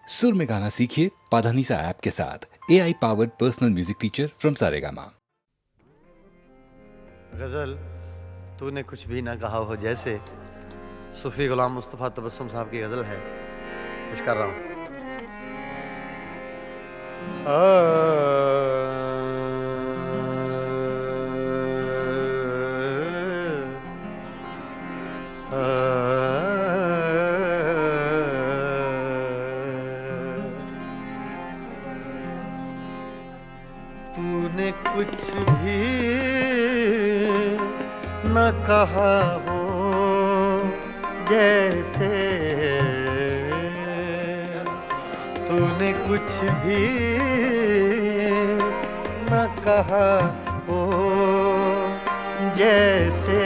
सुर में गाना सीखिए पाधानीसा ऐप के साथ। AI powered personal music teacher from Saregama. गज़ल तूने कुछ भी ना कहा हो जैसे सूफी गुलाम मुस्तफ़ा तबस्सुम साहब की गज़ल है, कुछ कर रहा हूँ। तूने कुछ भी न कहा हो जैसे, तूने कुछ भी न कहा हो जैसे,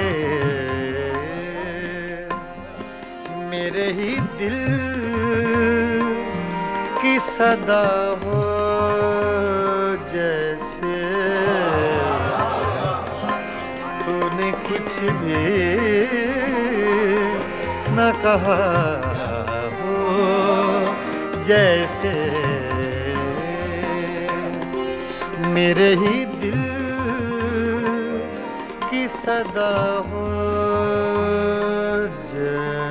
मेरे ही दिल की सदा हो जैसे, तूने कुछ भी न कहा हो जैसे, मेरे ही दिल की सदा हो जैसे,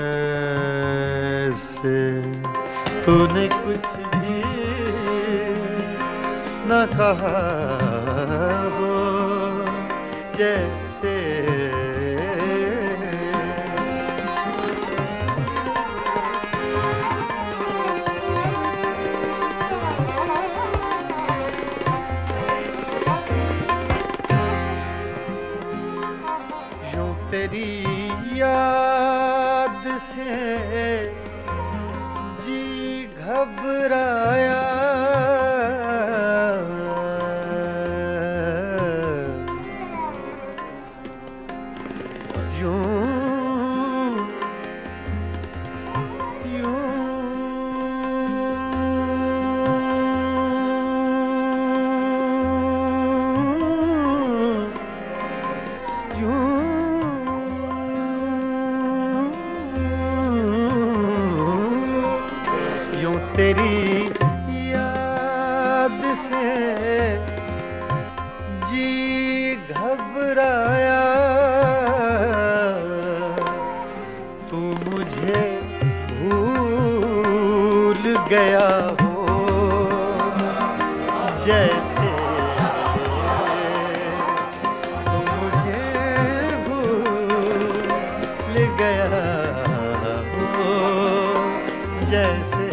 तूने कुछ भी न कहा हो जैसे। यूं तेरी याद से जी घबराया, यूं तेरी याद से जी घबराया, तू मुझे भूल गया हो जैसे, तू मुझे भूल गया हो जैसे।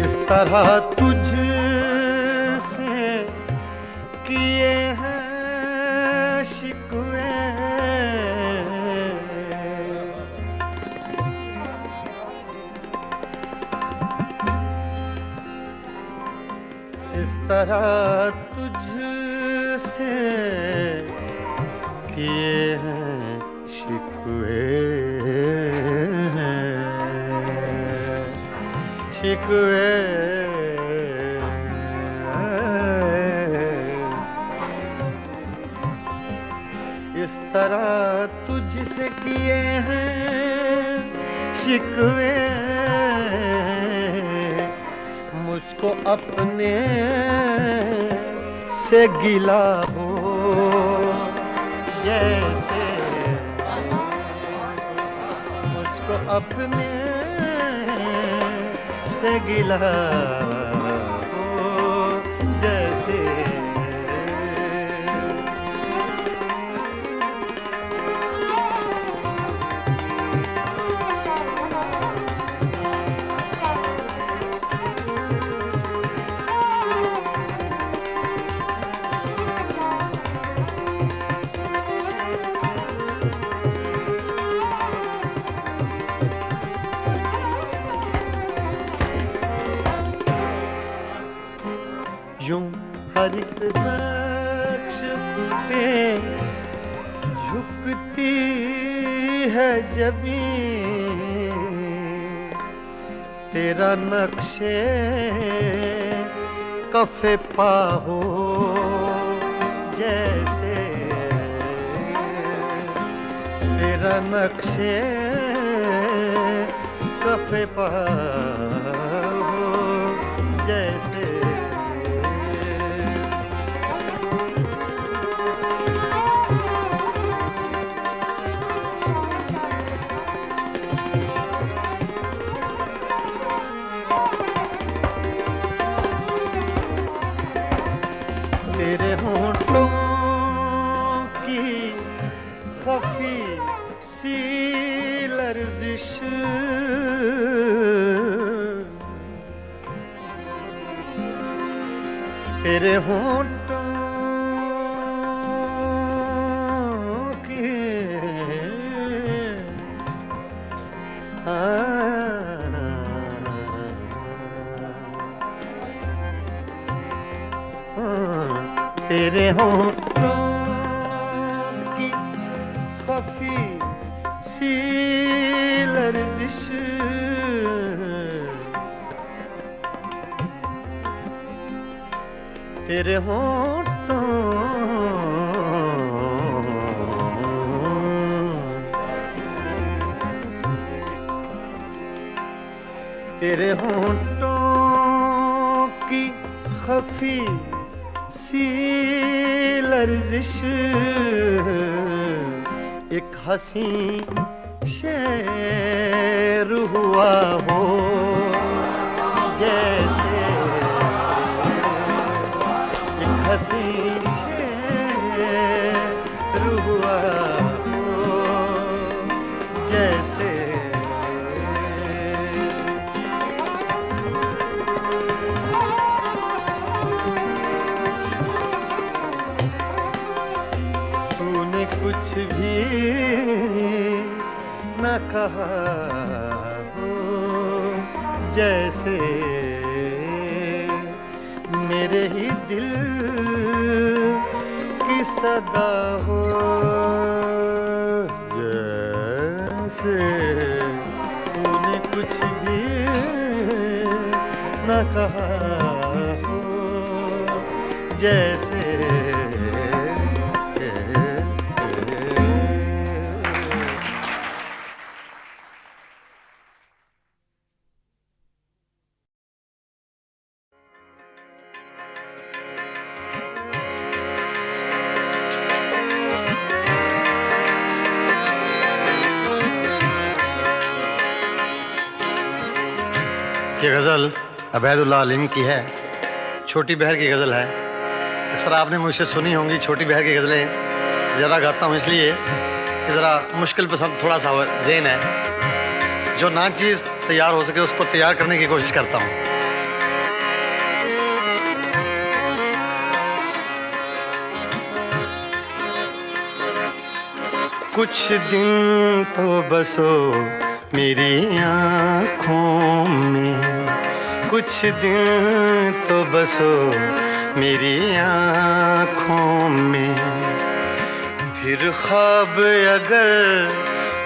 इस तरह तुझसे किए हैं शिकवे, इस तरह तुझसे किए हैं शिकवे, शिकवे, इस तरह तुझसे किए हैं शिकवे, मुझको अपने से गिला हो जैसे, मुझको अपने से गिला हो जैसे। यूं हर एक झुकती है जबी तेरा नक्शे कफे पा हो जैसे तेरा नक्शे कफे पा हो जैसे तेरे होंठों की खफी सी लर्जिश तेरे होंठों की तेरे होंठों की खफी सी लर्जिश तेरे होंठों तेरे होंठों की खफी सी लर्जिश एक हंसी शेर हुआ हो जैसे एक हंसी शेर हुआ हो जैसे कुछ भी न कहा हो जैसे मेरे ही दिल की सदा हो जैसे तूने कुछ भी न कहा हो जैसे ये गज़ल अबैदुल्लाह अलीम की है, छोटी बहर की गज़ल है। अक्सर आपने मुझसे सुनी होंगी छोटी बहर की गज़लें ज़्यादा गाता हूँ इसलिए कि ज़रा मुश्किल पसंद थोड़ा सा ज़हन है, जो ना चीज़ तैयार हो सके उसको तैयार करने की कोशिश करता हूँ। कुछ दिन तो बसो मेरी आँखों में, कुछ दिन तो बसो मेरी आँखों में, फिर ख्वाब अगर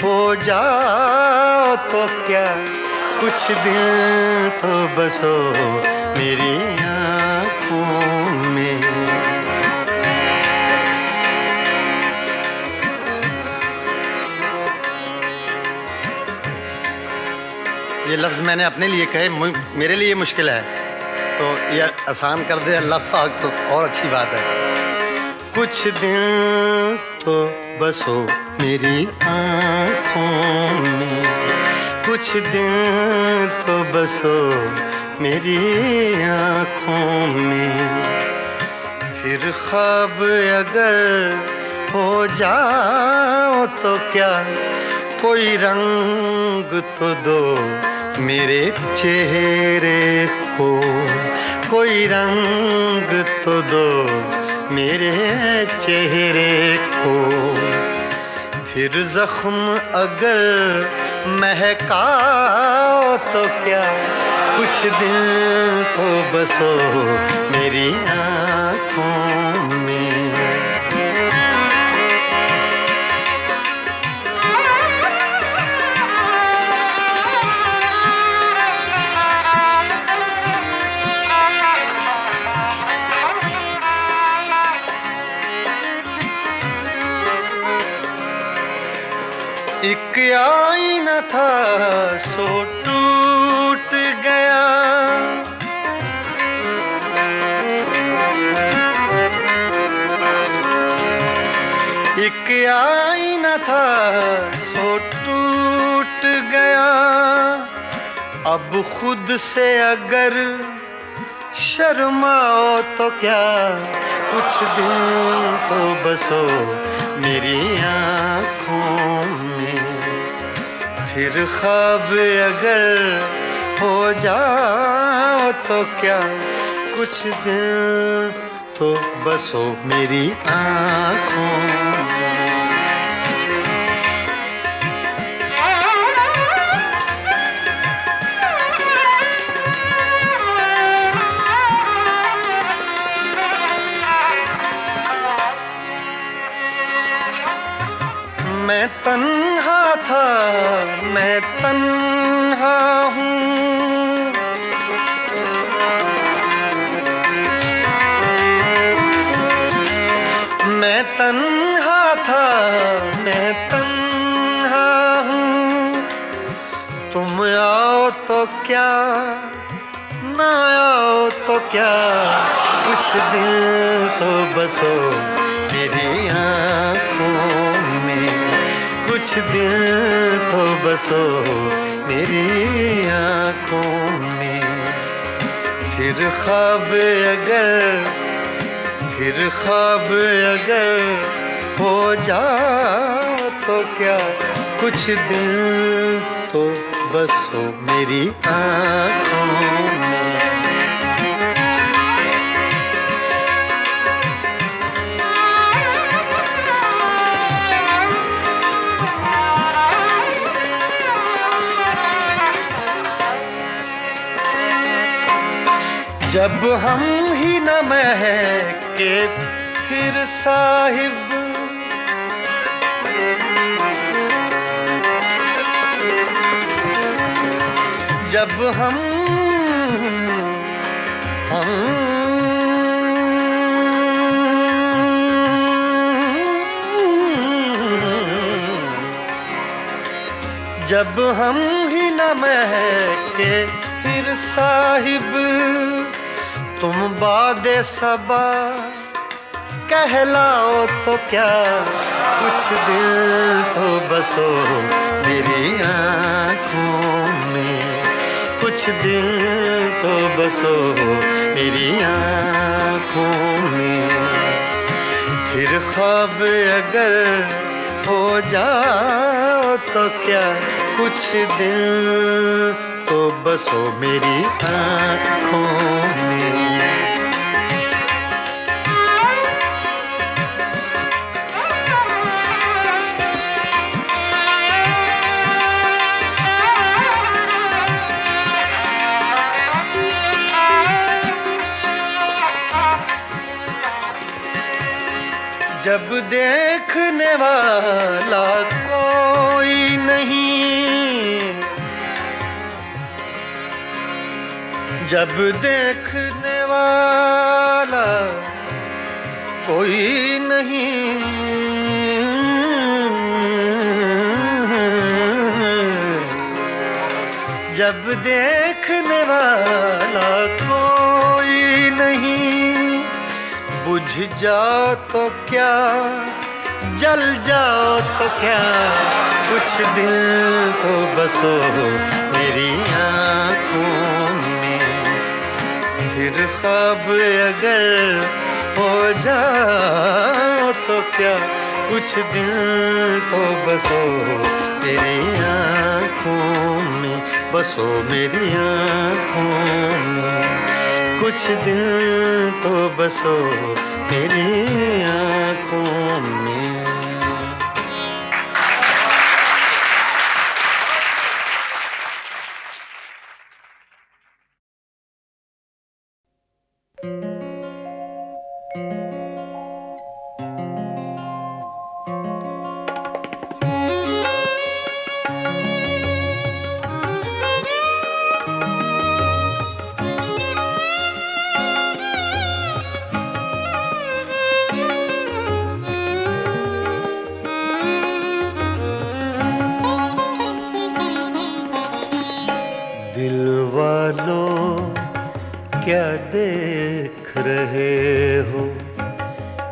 हो जाओ तो क्या, कुछ दिन तो बसो मेरी आँखों में। ये लफ्ज़ मैंने अपने लिए कहे, मेरे लिए मुश्किल है तो ये आसान कर दे अल्लाह पाक तो और अच्छी बात है। कुछ दिन तो बसो मेरी आँखों में, कुछ दिन तो बसो मेरी आँखों में, फिर ख्वाब अगर हो जाओ तो क्या, कोई रंग तो दो मेरे चेहरे को, कोई रंग तो दो मेरे चेहरे को, फिर जख्म अगर महकाओ तो क्या, कुछ दिन तो बसो मेरी आँखों में। एक आईना था सो टूट गया, एक आईना था सो टूट गया। अब खुद से अगर शर्माओ तो क्या, कुछ दिन तो बसो मेरी आँखों में। फिर ख्वाब अगर हो जाओ तो क्या, कुछ दिन तो बसो मेरी आँखों में। मैं तन्हा था, मैं तन्हा हूँ, मैं तन्हा था, मैं तन्हा हूँ। तुम आओ तो क्या, ना आओ तो क्या, कुछ दिन तो बसो मेरी आँखों में। कुछ दिन तो बसो मेरी आँखों में। फिर ख्वाब अगर हो जाओ तो क्या, कुछ दिन तो बसो मेरी आँखों में। जब हम ही न महके फिर साहिब, जब हम जब हम ही न महके फिर साहिब, तुम बादे सबा कहलाओ तो क्या, कुछ दिल तो बसो मेरी आँखों में। कुछ दिल तो बसो मेरी आँखों में। फिर ख्वाब अगर हो जाओ तो क्या, कुछ दिल तो बसो मेरी आँखों में। जब देखने वाला कोई नहीं, जब देखने वाला कोई नहीं, जब देखने वाला कोई नहीं, बुझ जाओ तो क्या, जल जाओ तो क्या, कुछ दिल तो बसो मेरी आँखों में। फिर ख्वाब अगर हो जाओ तो क्या, कुछ दिल तो बसो मेरी आँखों में। बसो मेरी आँखों में। कुछ दिन तो बसो मेरी आँखों में।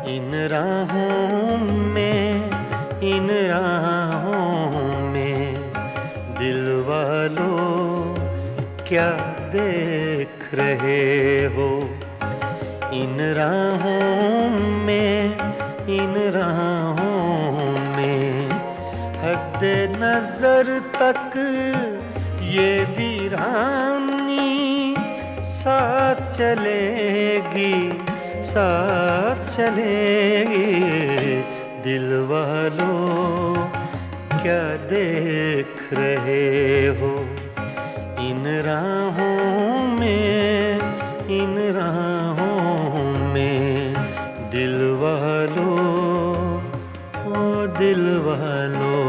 इन राहों में, इन राहों में दिल वालों क्या देख रहे हो। इन राहों में, इन राहों में हद नजर तक ये वीरानी साथ चलेगी, साथ चलेगी। दिल वालों क्या देख रहे हो। इन राहों में, इन राहों में दिल वालों, ओ दिल वालों।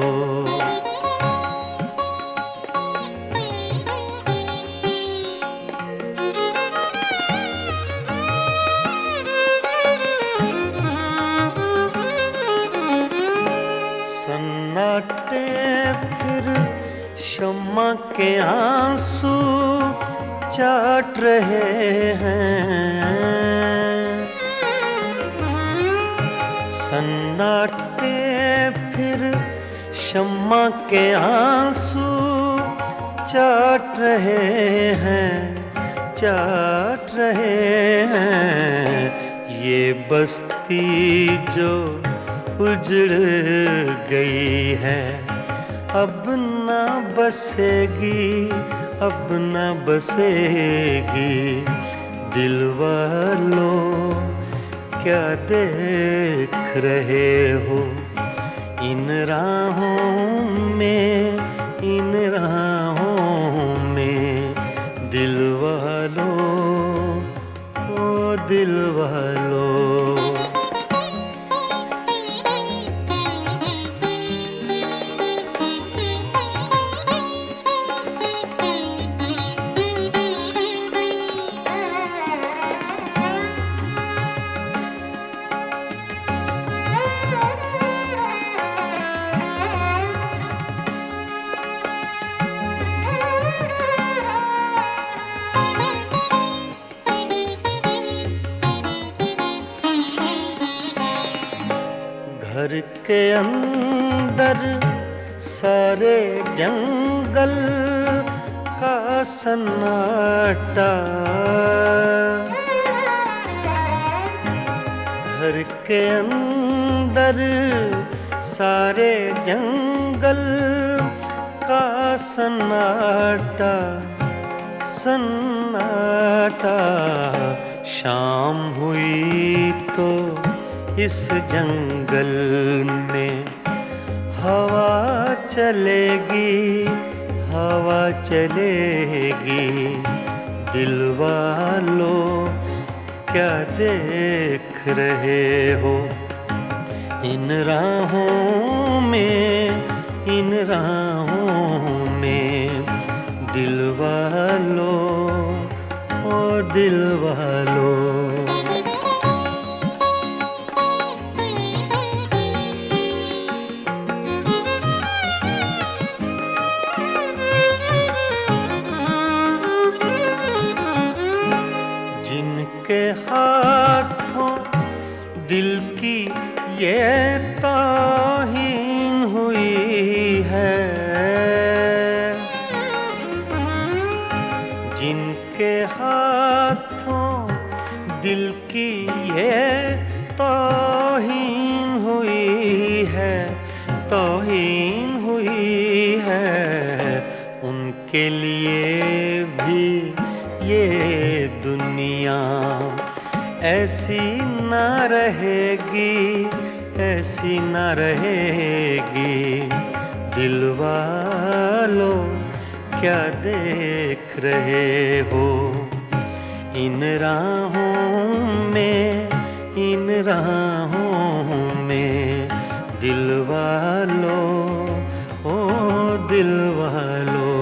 सन्नाटे फिर शम्मा के आंसू चाट रहे हैं। सन्नाटे फिर शम्मा के आंसू चाट रहे हैं, चाट रहे हैं। ये बस्ती जो उजड़ गई है अब ना बसेगी, अब ना बसेगी। दिल वालों क्या देख रहे हो। इन राहों में, इन राहों में दिल वालों, ओ दिल वालों। घर के अंदर सारे जंगल का सन्नाटा। घर के अंदर सारे जंगल का सन्नाटा, सन्नाटा। शाम हुई तो इस जंगल में हवा चलेगी, हवा चलेगी। दिल वालों क्या देख रहे हो। इन राहों में, इन राहों में दिल वालों, ओ दिल वालों। जिनके हाथों दिल की ये ताहीन हुई है, जिनके हाथों दिल की ये ताहीन हुई है, ताहीन हुई है। उनके लिए भी ये दुनिया ऐसी ना रहेगी, ऐसी ना रहेगी। दिल वालों क्या देख रहे हो। इन राहों में, इन राहों में दिल वालों, ओ दिल वालों।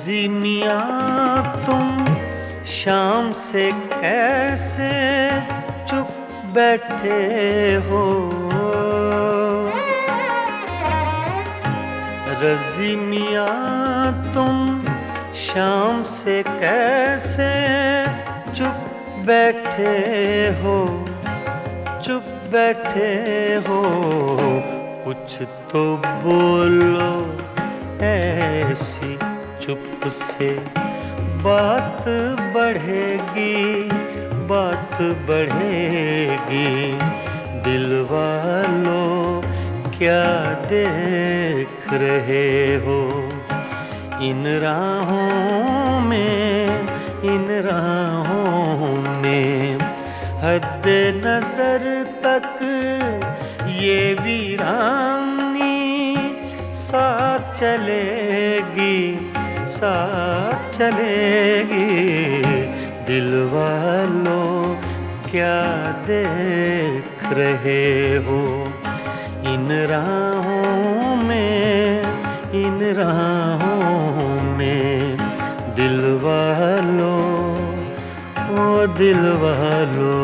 रज़ी मियाँ तुम शाम से कैसे चुप बैठे हो, रज़ी मियाँ तुम शाम से कैसे चुप बैठे हो, चुप बैठे हो। कुछ तो बोलो ऐसी चुप से बात बढ़ेगी, बात बढ़ेगी। दिल वालों क्या देख रहे हो, इन राहों में, इन राहों में। हद नजर तक ये वीरानी साथ चलेगी, साथ चलेगी। दिल वालों क्या देख रहे हो, इन राहों में, इन राहों में। दिल वालों, ओ दिल वालों।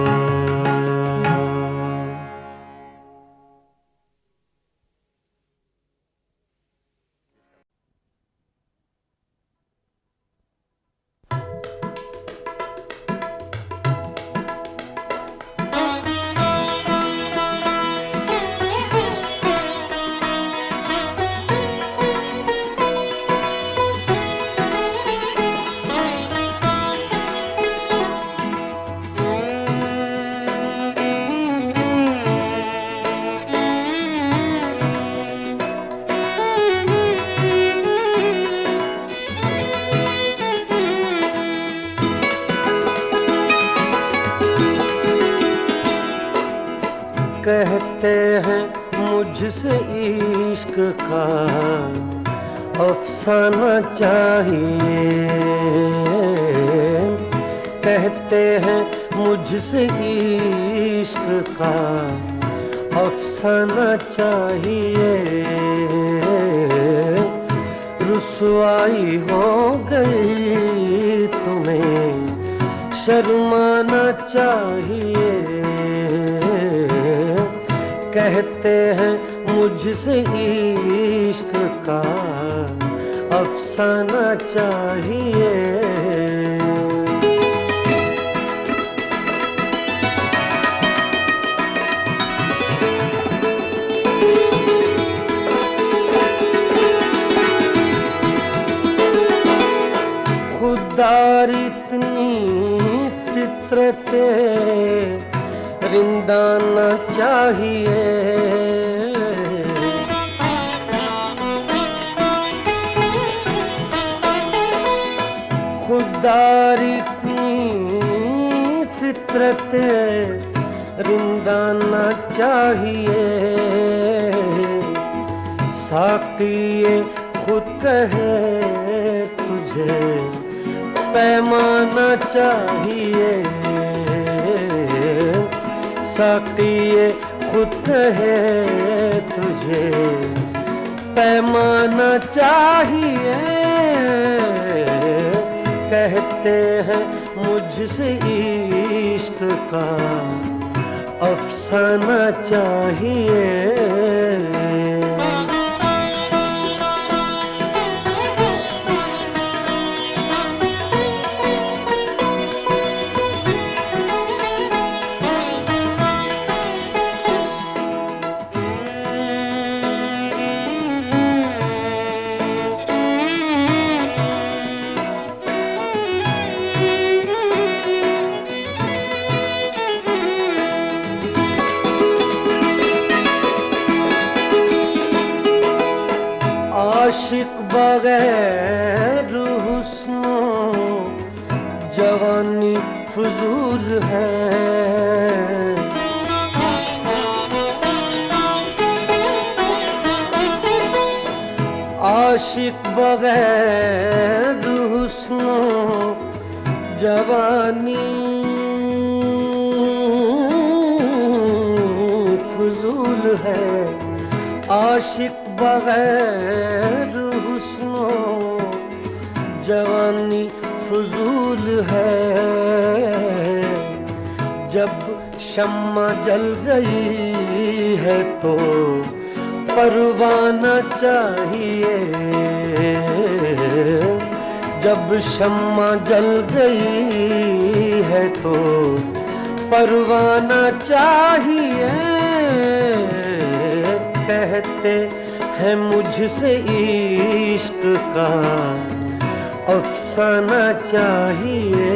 कहते हैं मुझसे इश्क का अफसाना चाहिए, कहते हैं मुझसे इश्क का अफसाना चाहिए। रुसवाई हो गई तुम्हें शर्माना चाहिए, कहते हैं मुझसे इश्क का अफसाना चाहिए। खुदार इतनी फितरते रिंदाना चाहिए, खुदार इतनी फितरत रिंदाना चाहिए। साक़ी खुद कहे तुझे पैमाना चाहिए, साक़ी खुद कहे तुझे पैमाना चाहिए। कहते हैं मुझसे इश्क का अफसाना चाहिए। आशिक बगैर हुस्नो जवानी फजूल है, आशिक बगैर हुस्नो जवानी फजूल है। आशिक बगैर हुस्नो जवानी फजूल है, जब शम्मा जल गई है तो परवाना चाहिए। जब शम्मा जल गई है तो परवाना चाहिए। कहते हैं मुझसे इश्क का अफसाना चाहिए।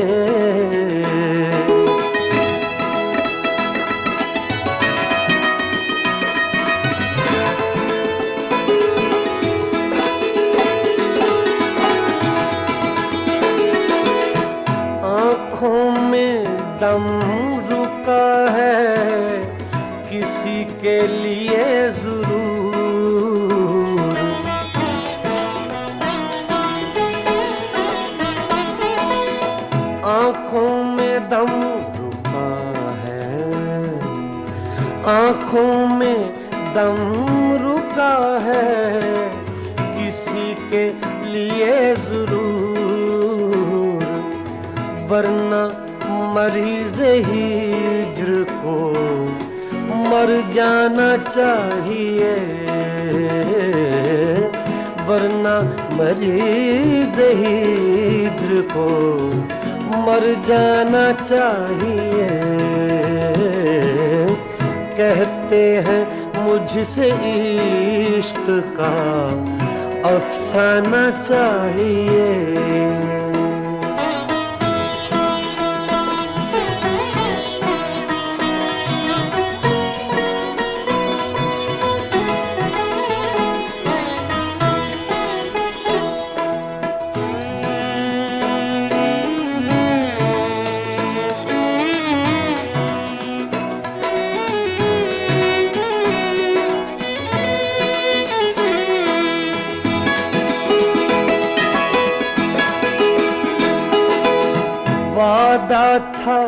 आँखों में दम रुका है किसी के लिए जरूर, आँखों में दम रुका है, आँखों में दम रुका है किसी के लिए जरूर, वरना मरीज़े हिज्र को मर जाना चाहिए। वरना मरीज़े हिज्र को मर जाना चाहिए। कहते हैं मुझसे इश्क का अफसाना चाहिए। वादा था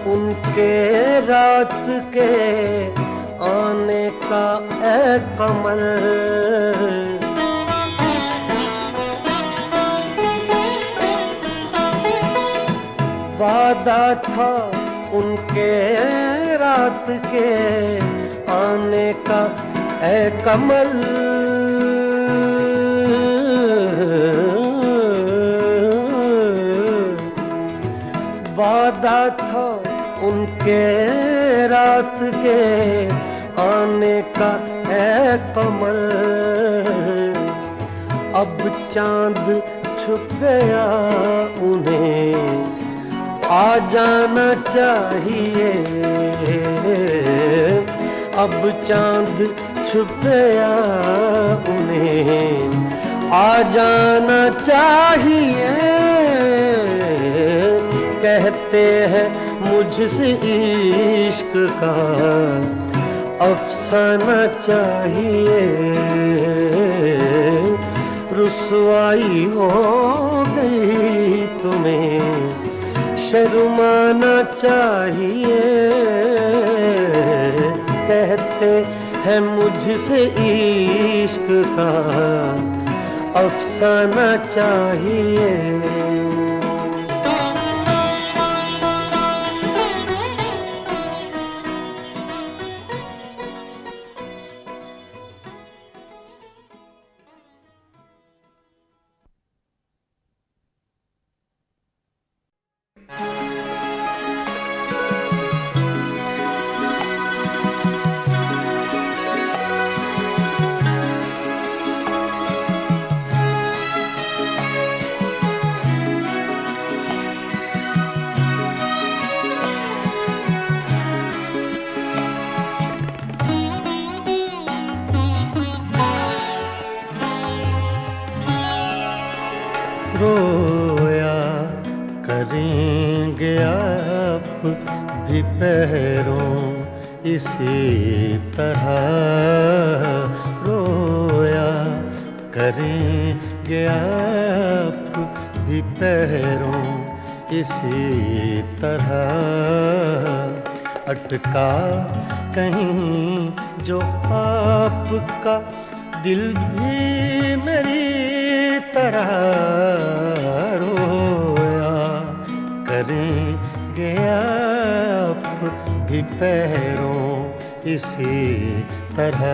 उनके रात के आने का ऐ कमर, वादा था उनके रात के आने का ऐ कमर। वादा था उनके रात के आने का ऐ कमर। अब चांद छुप गया उन्हें आ जाना चाहिए। अब चांद छुप गया उन्हें आ जाना चाहिए। कहते हैं मुझसे इश्क का अफसाना चाहिए। रुसवाई हो गई तुम्हें शर्माना चाहिए। कहते हैं मुझसे इश्क का अफसाना चाहिए। रोया करेंगे आप भी पैरों इसी तरह, रोया करेंगे आप भी पैरों इसी तरह। अटका कहीं जो आपका दिल भी मेरी तरह रोया करेंगे आप भी पैरों इसी तरह।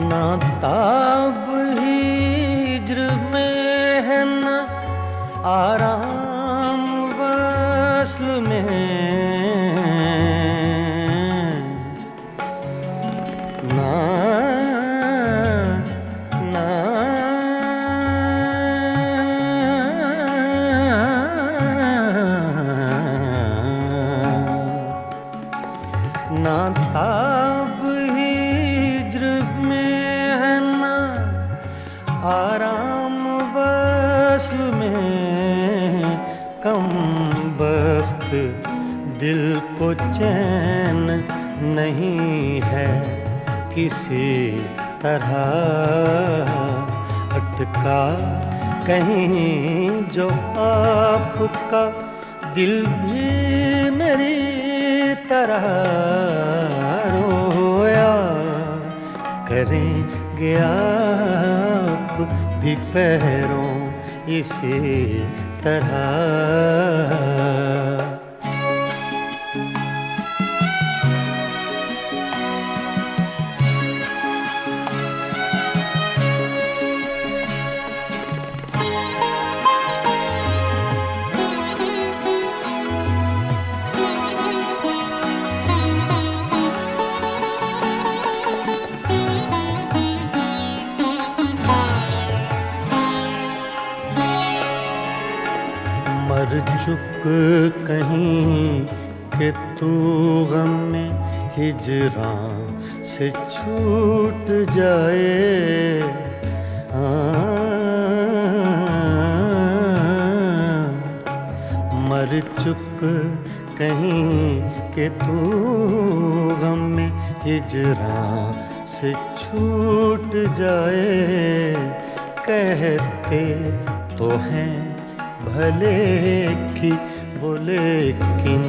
ना ताब हिज्र में है ना आराम वस्ल में, ना ना ना ताब आराम वस्ल में, कम बख्त दिल को चैन नहीं है किसी तरह, अटका कहीं जो आपका दिल भी मेरी तरह रोया करेंगे आप भी पैरों इसी तरह। मर चुक कहीं कि तू गम में हिजरां से छूट जाए, मर चुक कहीं कि तू गम में हिजरां से छूट जाए, कहते तो हैं भले की वो लेकिन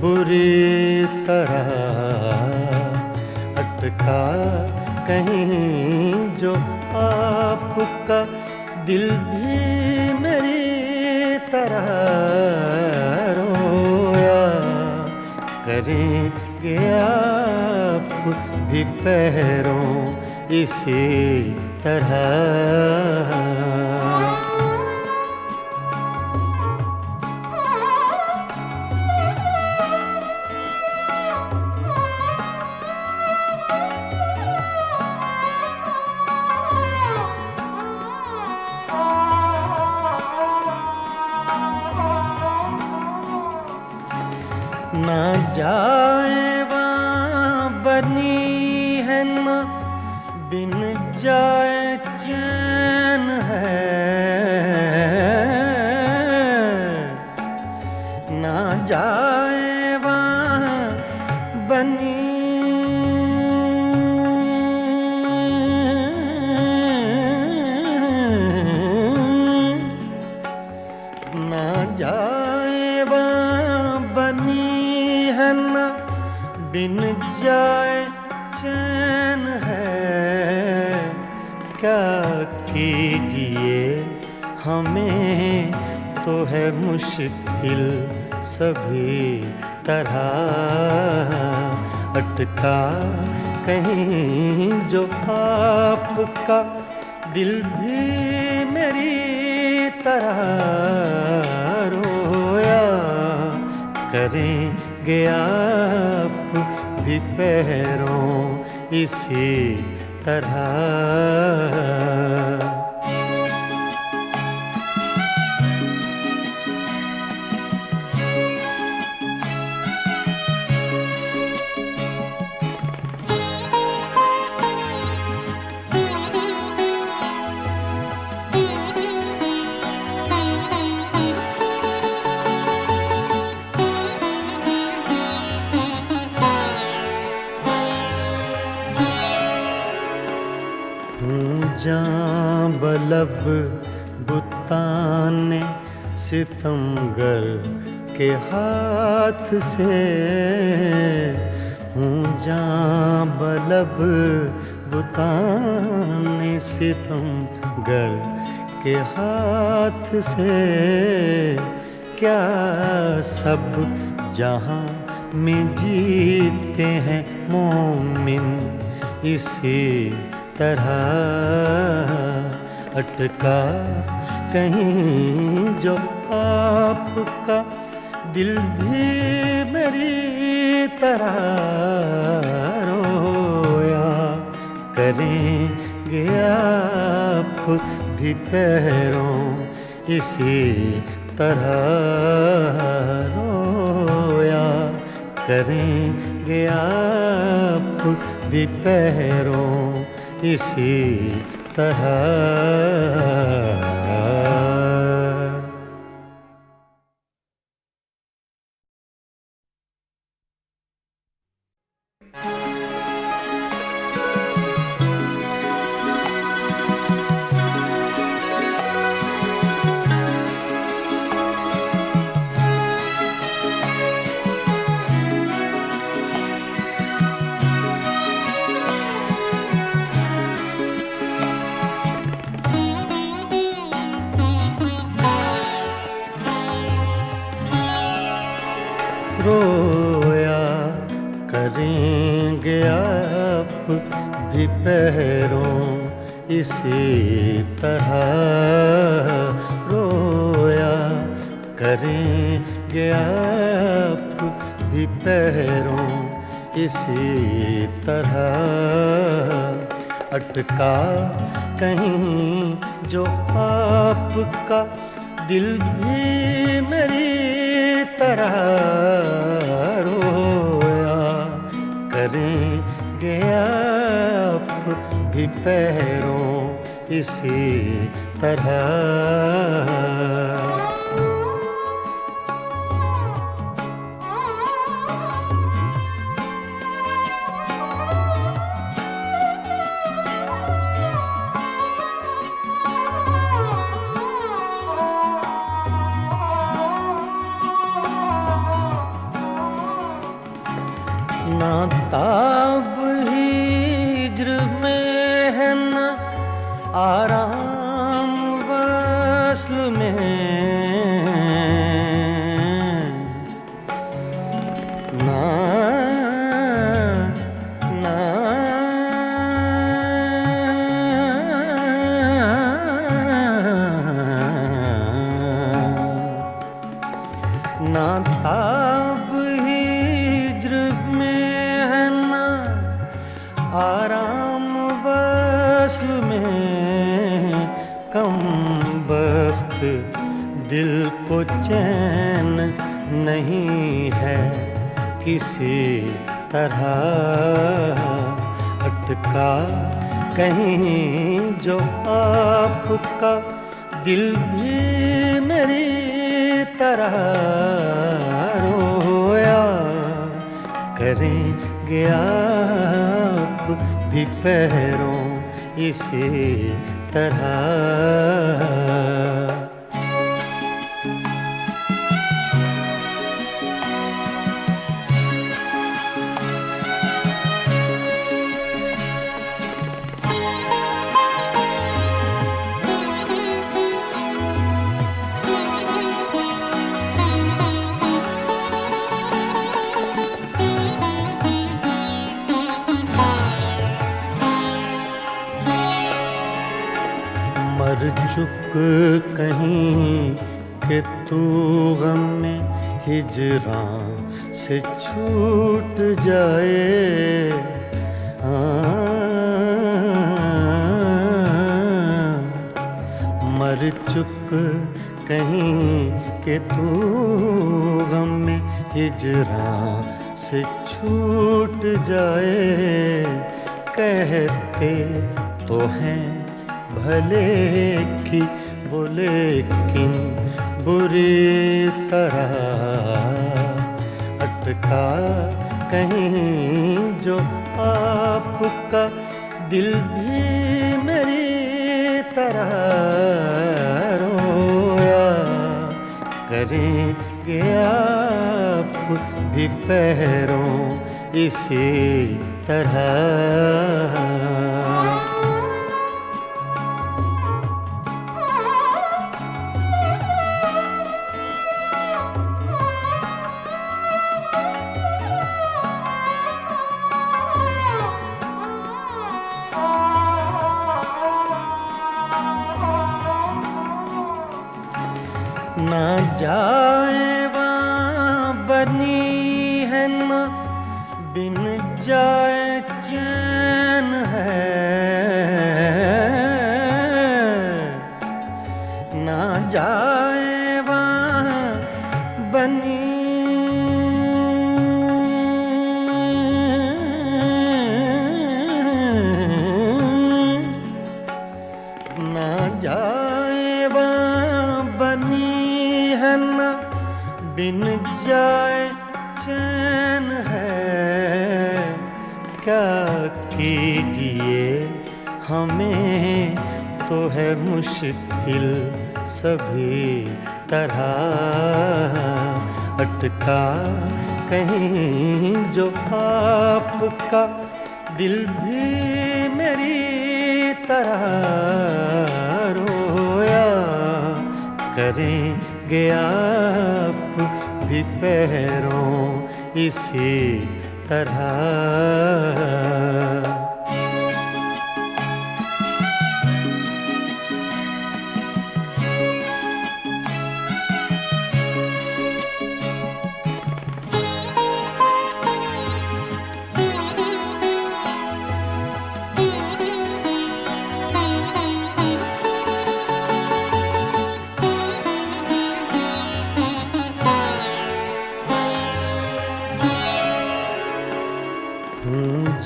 बुरी तरह, अटका कहीं जो आपका दिल भी मेरी तरह रोया करेंगे आप भी पैरों इसी तरह। ना जाए वहाँ बनी है ना बिन जाए चैन है, ना जाए वहाँ बनी ना जाए वहाँ बनी है ना बिन जाए चैन है, क्या कीजिए हमें तो है मुश्किल सभी तरह, अटका कहीं जो आपका दिल भी मेरी तरह रोया करेंगे आप भी पैरों इसी तरह। बुताने सितमगर के हाथ से हूँ जां बलब बुताने सितमगर के हाथ से क्या सब जहाँ में जीते हैं मोमिन इसी तरह अटका कहीं जो आपका दिल भी मेरी तरह रोया करेंगे आप भी पैरों इसी तरह रोया करेंगे आप भी पैरों इसी तरह। रोया करेंगे आप भी पैरों इसी तरह रोया करेंगे आप भी पैरों इसी तरह अटका कहीं जो आपका दिल भी मेरी तरह रोया करेंगे आप भी पैरों इसी तरह। ना ताब हिज्र में है न आराम वस्ल में ना ना ना ताब हिज्र आराम वस्ल में कम बख्त दिल को चैन नहीं है किसी तरह अटका कहीं जो आपका दिल भी मेरी तरह रोया करेंगे आप भी पैरों इसी तरह। मर चुक कहीं कि तू गम में हिजरां से छूट जाए मर चुक कहीं कि तू गम में हिजरां से छूट जाए कहते तो हैं भले की वो लेकिन बुरी तरह अटका कहीं जो आपका दिल भी मेरी तरह करेंगे आप भी पैरों इसी तरह। ना जाए वहाँ बनी है ना बिन जाए चैन है, ना जाए वहाँ बनी ना जाए वहाँ बनी है ना बिन जाए चैन है। क्या कीजिए हमें तो है मुश्किल सभी तरह, अटका कहीं जो आपका दिल भी मेरी तरह रोया। करेंगे आप भी पैरों इसी तरह।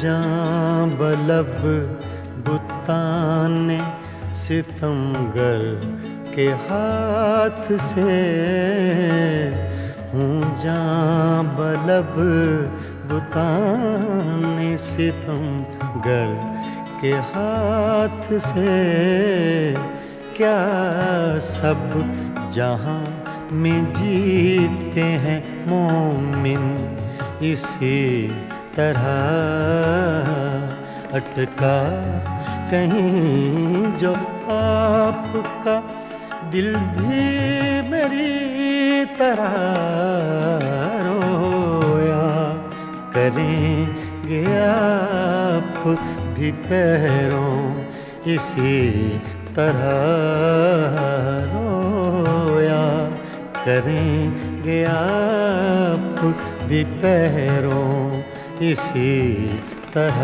जां बलब बुताने सितमगर के हाथ से हूँ, जां बलब बुताने सितमगर के हाथ से। क्या सब जहाँ में जीते हैं मोमिन इसी तरह, अटका कहीं जो आपका दिल भी मेरी तरह रोया। करेंगे आप भी पैरों इसी तरह रोया। करेंगे आप भी पैरों इसी तरह।